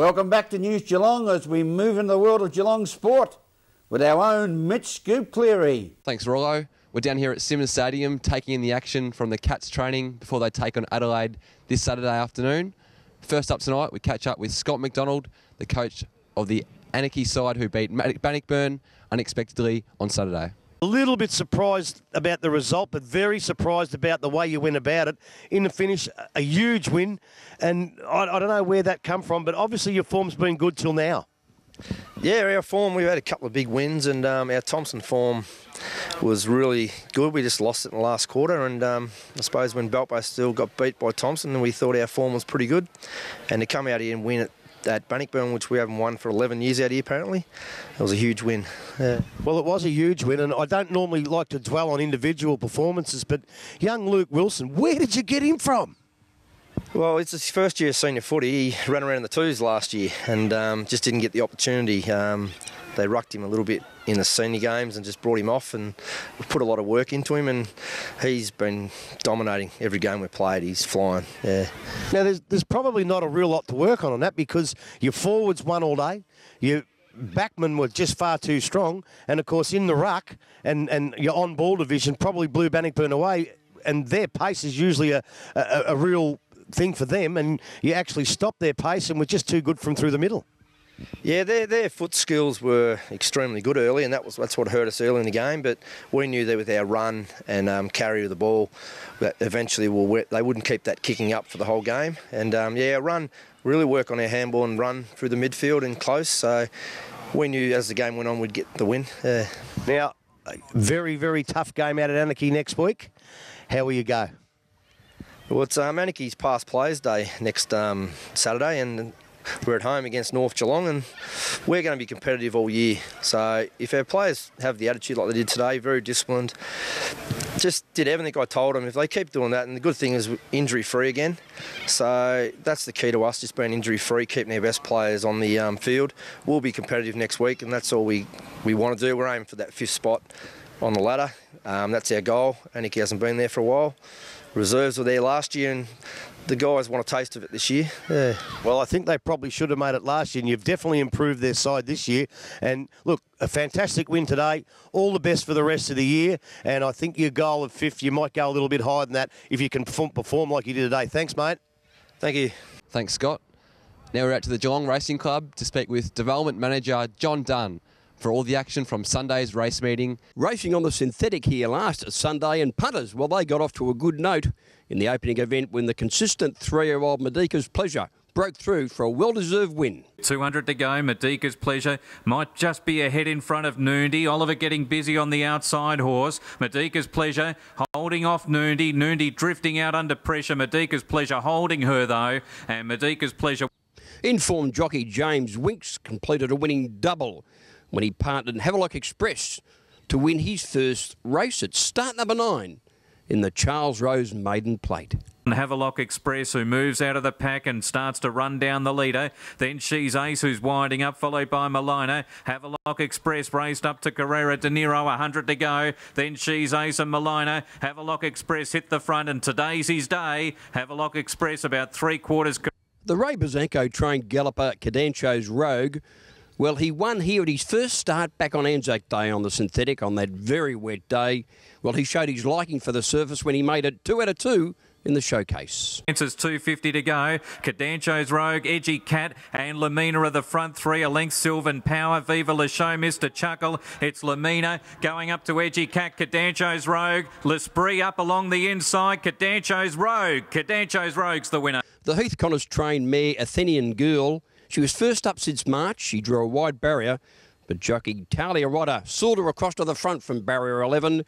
Welcome back to News Geelong as we move into the world of Geelong sport with our own Mitch Scoop Cleary. Thanks, Rollo. We're down here at Simmons Stadium taking in the action from the Cats training before they take on Adelaide this Saturday afternoon. First up tonight, we catch up with Scott McDonald, the coach of the Anarchy side who beat Bannockburn unexpectedly on Saturday. A little bit surprised about the result, but very surprised about the way you went about it. In the finish, a huge win, and I don't know where that come from, but obviously your form's been good till now. Yeah, our form, we've had a couple of big wins, and our Thompson form was really good. We just lost it in the last quarter, and I suppose when Belpo still got beat by Thompson, and we thought our form was pretty good. And to come out here and win it at Bannockburn, which we haven't won for 11 years out here apparently, it was a huge win. Yeah. Well, it was a huge win, and I don't normally like to dwell on individual performances, but young Luke Wilson, where did you get him from? Well, it's his first year of senior footy. He ran around the twos last year and just didn't get the opportunity. They rucked him a little bit in the senior games and just brought him off, and we put a lot of work into him, and he's been dominating every game we've played. He's flying, yeah. Now, there's probably not a real lot to work on that because your forwards won all day, your backmen were just far too strong, and, of course, in the ruck and your on-ball division probably blew Bannockburn away, and their pace is usually a real thing for them, and you actually stopped their pace and were just too good from through the middle. Yeah, their foot skills were extremely good early, and that's what hurt us early in the game. But we knew that with our run and carry of the ball, that eventually they wouldn't keep that kicking up for the whole game. And yeah, our run, really work on our handball and run through the midfield and close. So we knew as the game went on we'd get the win. Now, a very, very tough game out at Anarchy next week. How will you go? Well, it's Anarchy's Past Players Day next Saturday, and we're at home against North Geelong, and we're going to be competitive all year. So if our players have the attitude like they did today, very disciplined, just did everything I told them, if they keep doing that, and the good thing is injury-free again. So that's the key to us, just being injury-free, keeping our best players on the field. We'll be competitive next week, and that's all we want to do. We're aiming for that 5th spot on the ladder. That's our goal. Anarchy hasn't been there for a while. Reserves were there last year, and the guys want a taste of it this year. Yeah. Well, I think they probably should have made it last year, and you've definitely improved their side this year. And look, a fantastic win today. All the best for the rest of the year. And I think your goal of 5th, you might go a little bit higher than that if you can perform like you did today. Thanks, mate. Thank you. Thanks, Scott. Now we're out to the Geelong Racing Club to speak with Development Manager John Dunn for all the action from Sunday's race meeting. Racing on the synthetic here last Sunday, and punters, well, they got off to a good note in the opening event when the consistent 3-year-old Medica's Pleasure broke through for a well-deserved win. 200 to go. Medica's Pleasure might just be ahead in front of Noondy. Oliver getting busy on the outside horse. Medica's Pleasure holding off Noondy. Noondy drifting out under pressure. Medica's Pleasure holding her though, and Medica's Pleasure. Informed jockey James Winks completed a winning double when he partnered Havelock Express to win his first race at start number 9 in the Charles Rose Maiden Plate. Havelock Express, who moves out of the pack and starts to run down the leader. Then She's Ace, who's winding up, followed by Malina. Havelock Express raced up to Carrera De Niro, 100 to go. Then She's Ace and Malina. Havelock Express hit the front, and today's his day. Havelock Express about 3/4. The Ray Bazanko trained galloper Cadancho's Rogue, well, he won here at his first start back on Anzac Day on the synthetic on that very wet day. Well, he showed his liking for the surface when he made it 2 out of 2 in the showcase. It's 250 to go. Cadancho's Rogue, Edgy Cat and Lamina are the front 3. A length Sylvan Power, Viva La Show, Mr. Chuckle. It's Lamina going up to Edgy Cat, Cadancho's Rogue. L'Esprit up along the inside. Cadancho's Rogue. Cadancho's Rogue's the winner. The Heath Connors trained mare Athenian Girl. She was first up since March. She drew a wide barrier, but jockey Talia Rodder soared her across to the front from barrier 11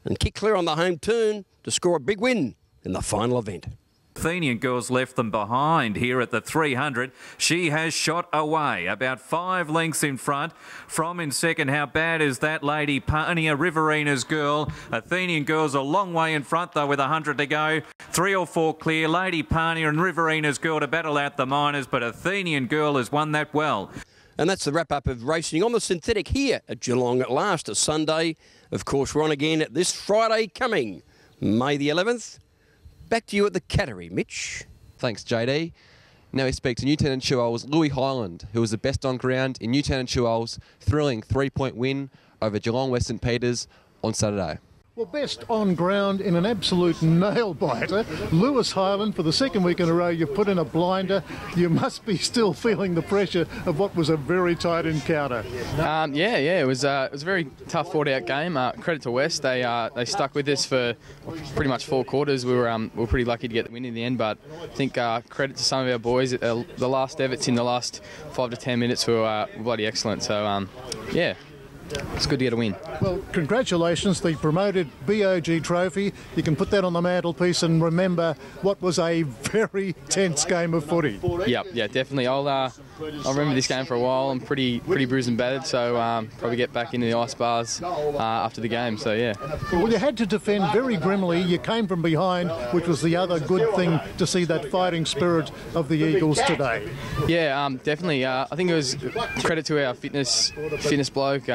and kicked clear on the home turn to score a big win in the final event. Athenian Girls left them behind here at the 300. She has shot away about 5 lengths in front. From in second, how bad is that Lady Pania, Riverina's Girl? Athenian Girls a long way in front though with 100 to go. 3 or 4 clear. Lady Pania and Riverina's Girl to battle out the minors, but Athenian Girl has won that well. And that's the wrap-up of racing on the synthetic here at Geelong at last Sunday. Of course, we're on again this Friday coming, May the 11th. Back to you at the Cattery, Mitch. Thanks, JD. Now we speak to Newtown and Chewell's Louis Highland, who was the best on ground in Newtown and Chewell's thrilling 3-point win over Geelong West St Peters on Saturday. Well, best on ground in an absolute nail-biter. Lewis Highland, for the second week in a row, you've put in a blinder. You must be still feeling the pressure of what was a very tight encounter. It was a very tough fought-out game. Credit to West, they stuck with us for pretty much 4 quarters. We were pretty lucky to get the win in the end, but I think credit to some of our boys. The last efforts in the last 5 to 10 minutes were bloody excellent. So, it's good to get a win. Well, congratulations, the promoted BOG trophy. You can put that on the mantelpiece and remember what was a very tense game of footy. Yeah, definitely. I'll remember this game for a while. I'm pretty bruised and battered, so probably get back into the ice bars after the game. So yeah. Well, you had to defend very grimly. You came from behind, which was the other good thing to see that fighting spirit of the Eagles today. Yeah, definitely. I think it was credit to our fitness bloke.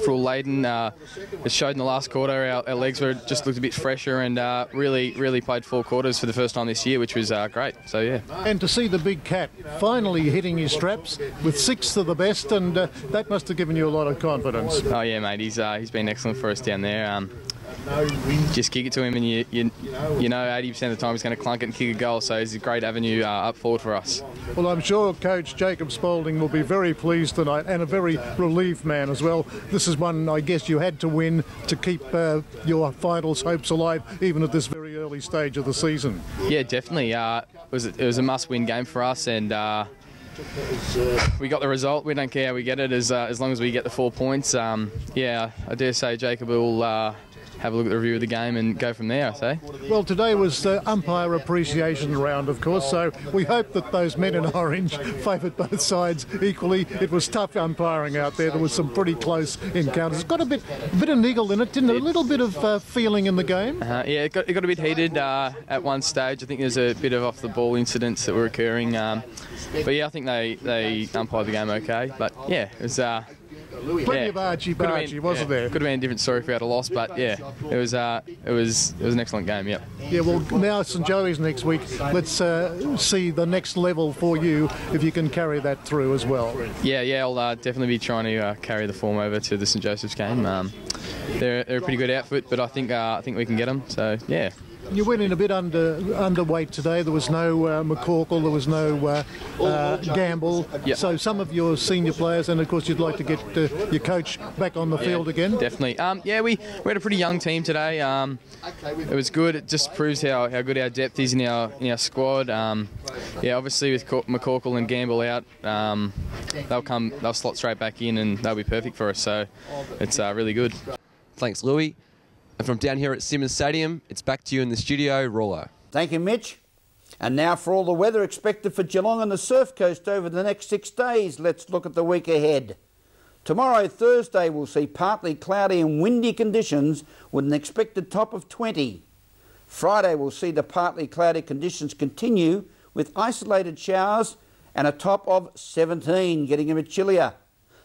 Full laden. It showed in the last quarter our legs were just looked a bit fresher and really played 4 quarters for the first time this year, which was great. So yeah. And to see the big cat finally hitting his straps with 6th of the best, and that must have given you a lot of confidence. Oh yeah, mate. He's been excellent for us down there. Just kick it to him, and you know 80% of the time he's going to clunk it and kick a goal. So he's a great avenue up forward for us. Well, I'm sure Coach Jacob Spaulding will be very pleased tonight, and a very relieved man as well. This is one I guess you had to win to keep your finals hopes alive, even at this very early stage of the season. Yeah, definitely. It was a must-win game for us, and we got the result. We don't care how we get it, as long as we get the 4 points. I dare say Jacob will have a look at the review of the game and go from there, I say. Well, today was the umpire appreciation round, of course, so we hope that those men in orange favoured both sides equally. It was tough umpiring out there. There was some pretty close encounters. It got a bit of niggle in it, didn't it? A little bit of feeling in the game. It got a bit heated at one stage. I think there's a bit of off-the-ball incidents that were occurring. But yeah, I think they umpired the game okay. But yeah, it was... Plenty of argy-bargy, wasn't there? Could have been a different story if we had a loss, but yeah, it was an excellent game. Yep. Yeah. Well, now St Joey's next week. Let's see the next level for you if you can carry that through as well. Yeah. I'll definitely be trying to carry the form over to the St Joseph's game. They're a pretty good outfit, but I think we can get them. So yeah. You went in a bit underweight today. There was no McCorkle, there was no Gamble. Yep. So some of your senior players, and of course you'd like to get your coach back on the field again. Definitely. We had a pretty young team today. It was good. It just proves how good our depth is in our squad. Obviously with McCorkle and Gamble out, they'll slot straight back in and they'll be perfect for us. So it's really good. Thanks, Louis. And from down here at Simmons Stadium, it's back to you in the studio, Rollo. Thank you, Mitch. And now for all the weather expected for Geelong and the Surf Coast over the next 6 days, let's look at the week ahead. Tomorrow, Thursday, we'll see partly cloudy and windy conditions with an expected top of 20. Friday, we'll see the partly cloudy conditions continue with isolated showers and a top of 17, getting a bit chillier.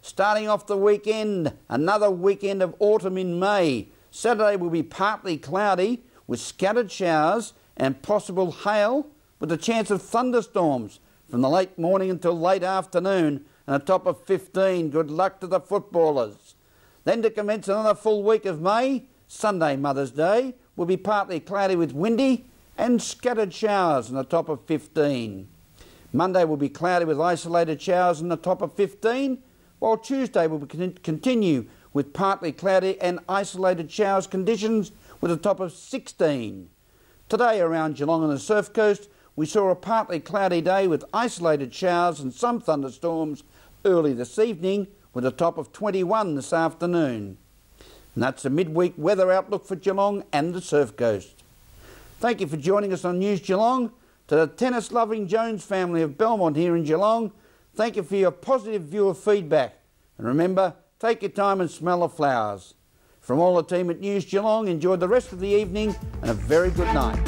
Starting off the weekend, another weekend of autumn in May. Saturday will be partly cloudy with scattered showers and possible hail with a chance of thunderstorms from the late morning until late afternoon and a top of 15. Good luck to the footballers. Then to commence another full week of May, Sunday Mother's Day will be partly cloudy with windy and scattered showers and a top of 15. Monday will be cloudy with isolated showers and a top of 15, while Tuesday will continue with partly cloudy and isolated showers conditions with a top of 16. Today around Geelong and the Surf Coast, we saw a partly cloudy day with isolated showers and some thunderstorms early this evening with a top of 21 this afternoon. And that's the midweek weather outlook for Geelong and the Surf Coast. Thank you for joining us on News Geelong. To the tennis-loving Jones family of Belmont here in Geelong, thank you for your positive viewer feedback. And remember, take your time and smell the flowers. From all the team at News Geelong, enjoy the rest of the evening and a very good night.